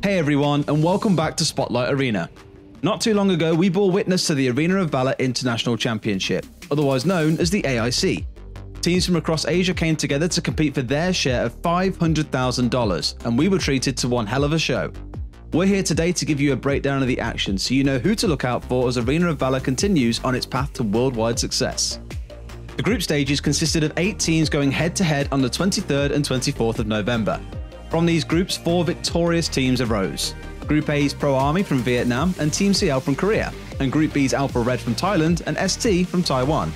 Hey everyone, and welcome back to Spotlight Arena. Not too long ago, we bore witness to the Arena of Valor International Championship, otherwise known as the AIC. Teams from across Asia came together to compete for their share of $500,000, and we were treated to one hell of a show. We're here today to give you a breakdown of the action so you know who to look out for as Arena of Valor continues on its path to worldwide success. The group stages consisted of 8 teams going head-to-head on the 23rd and 24th of November. From these groups, 4 victorious teams arose. Group A's Pro Army from Vietnam and Team CL from Korea, and Group B's Alpha Red from Thailand and ST from Taiwan.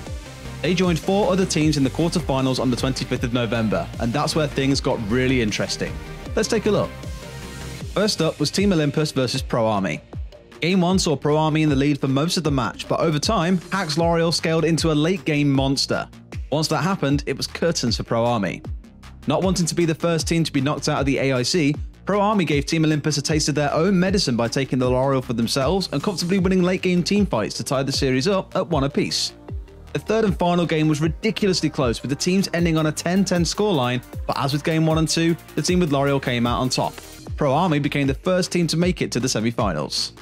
They joined 4 other teams in the quarterfinals on the 25th of November, and that's where things got really interesting. Let's take a look. First up was Team Olympus versus Pro Army. Game 1 saw Pro Army in the lead for most of the match, but over time, Hack's L'Oreal scaled into a late-game monster. Once that happened, it was curtains for Pro Army. Not wanting to be the first team to be knocked out of the AIC, Pro Army gave Team Olympus a taste of their own medicine by taking the L'Oreal for themselves and comfortably winning late-game teamfights to tie the series up at 1 apiece. The third and final game was ridiculously close, with the teams ending on a 10-10 scoreline, but as with Game 1 and 2, the team with L'Oreal came out on top. Pro Army became the first team to make it to the semi-finals.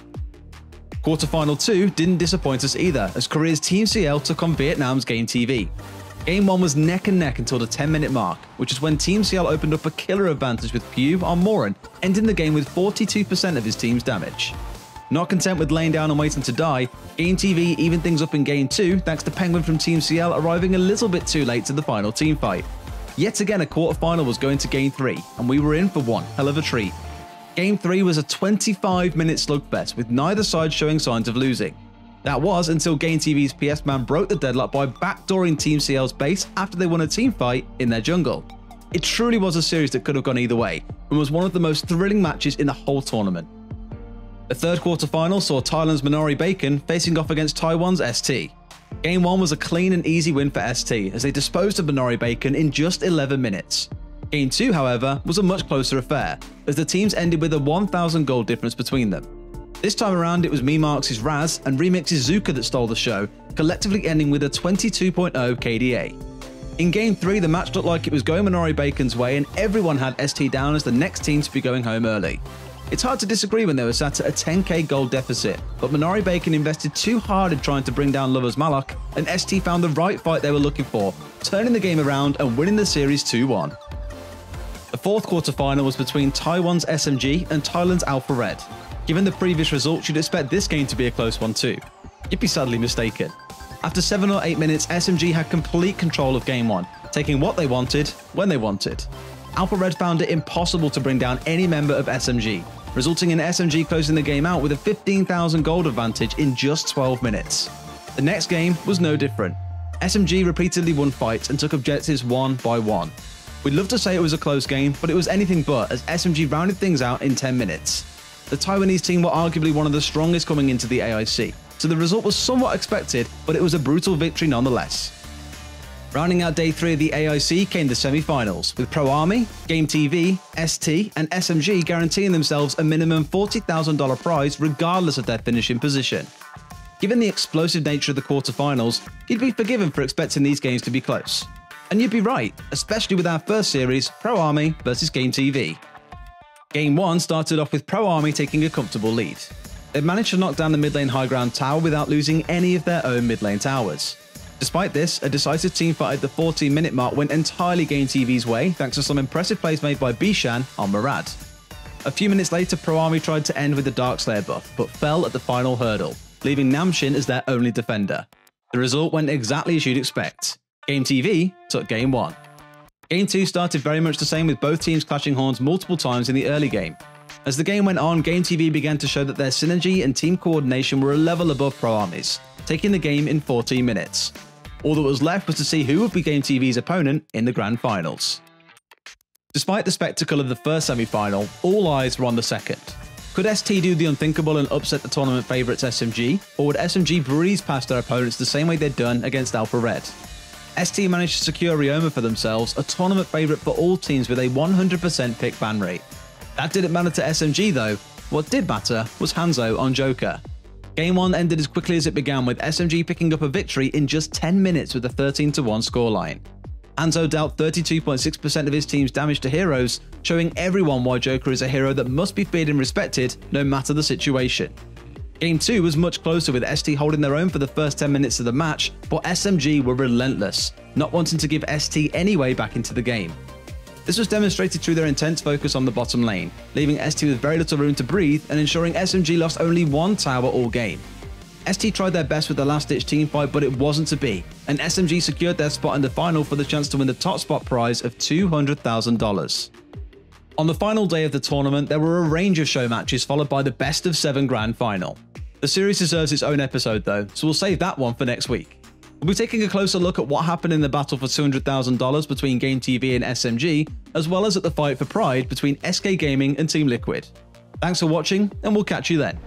Quarterfinal 2 didn't disappoint us either, as Korea's Team CL took on Vietnam's Game TV. Game 1 was neck and neck until the 10-minute mark, which is when Team CL opened up a killer advantage with Pew on Moran, ending the game with 42% of his team's damage. Not content with laying down and waiting to die, Game TV evened things up in Game 2 thanks to Penguin from Team CL arriving a little bit too late to the final team fight. Yet again, a quarterfinal was going to Game 3, and we were in for one hell of a treat. Game 3 was a 25-minute slugfest with neither side showing signs of losing. That was until Game TV's PS Man broke the deadlock by backdooring Team CL's base after they won a team fight in their jungle. It truly was a series that could have gone either way, and was one of the most thrilling matches in the whole tournament. The third quarterfinal saw Thailand's Minori Bacon facing off against Taiwan's ST. Game 1 was a clean and easy win for ST, as they disposed of Minori Bacon in just 11 minutes. Game 2, however, was a much closer affair, as the teams ended with a 1,000 gold difference between them. This time around, it was MeMarks' Raz and Remix's Zuka that stole the show, collectively ending with a 22.0 KDA. In Game 3, the match looked like it was going Minori Bacon's way, and everyone had ST down as the next team to be going home early. It's hard to disagree when they were sat at a 10k gold deficit, but Minori Bacon invested too hard in trying to bring down Lovers Malak, and ST found the right fight they were looking for, turning the game around and winning the series 2-1. The fourth quarterfinal was between Taiwan's SMG and Thailand's Alpha Red. Given the previous results, you'd expect this game to be a close one too. You'd be sadly mistaken. After 7 or 8 minutes, SMG had complete control of Game 1, taking what they wanted, when they wanted. Alpha Red found it impossible to bring down any member of SMG, resulting in SMG closing the game out with a 15,000 gold advantage in just 12 minutes. The next game was no different. SMG repeatedly won fights and took objectives one by one. We'd love to say it was a close game, but it was anything but, as SMG rounded things out in 10 minutes. The Taiwanese team were arguably one of the strongest coming into the AIC, so the result was somewhat expected, but it was a brutal victory nonetheless. Rounding out Day 3 of the AIC came the semi-finals, with Pro Army, Game TV, ST, and SMG guaranteeing themselves a minimum $40,000 prize regardless of their finishing position. Given the explosive nature of the quarterfinals, you'd be forgiven for expecting these games to be close. And you'd be right, especially with our first series, Pro Army versus Game TV. Game 1 started off with Pro Army taking a comfortable lead. They managed to knock down the mid lane high ground tower without losing any of their own mid lane towers. Despite this, a decisive teamfight at the 14-minute mark went entirely Game TV's way thanks to some impressive plays made by Bishan on Murad. A few minutes later, Pro Army tried to end with the Darkslayer buff, but fell at the final hurdle, leaving Namshin as their only defender. The result went exactly as you'd expect. Game TV took Game 1. Game 2 started very much the same, with both teams clashing horns multiple times in the early game. As the game went on, Game TV began to show that their synergy and team coordination were a level above Pro Army's, taking the game in 14 minutes. All that was left was to see who would be Game TV's opponent in the grand finals. Despite the spectacle of the first semi-final, all eyes were on the second. Could ST do the unthinkable and upset the tournament favourites SMG, or would SMG breeze past their opponents the same way they'd done against Alpha Red? ST managed to secure Ryoma for themselves, a tournament favourite for all teams with a 100% pick ban rate. That didn't matter to SMG though. What did matter was Hanzo on Joker. Game 1 ended as quickly as it began, with SMG picking up a victory in just 10 minutes with a 13-1 scoreline. Hanzo dealt 32.6% of his team's damage to heroes, showing everyone why Joker is a hero that must be feared and respected no matter the situation. Game 2 was much closer, with ST holding their own for the first 10 minutes of the match, but SMG were relentless, not wanting to give ST any way back into the game. This was demonstrated through their intense focus on the bottom lane, leaving ST with very little room to breathe and ensuring SMG lost only one tower all game. ST tried their best with the last-ditch teamfight, but it wasn't to be, and SMG secured their spot in the final for the chance to win the top spot prize of $200,000. On the final day of the tournament, there were a range of show matches followed by the best of 7 grand final. The series deserves its own episode though, so we'll save that one for next week. We'll be taking a closer look at what happened in the battle for $200,000 between Game TV and SMG, as well as at the fight for pride between SK Gaming and Team Liquid. Thanks for watching, and we'll catch you then.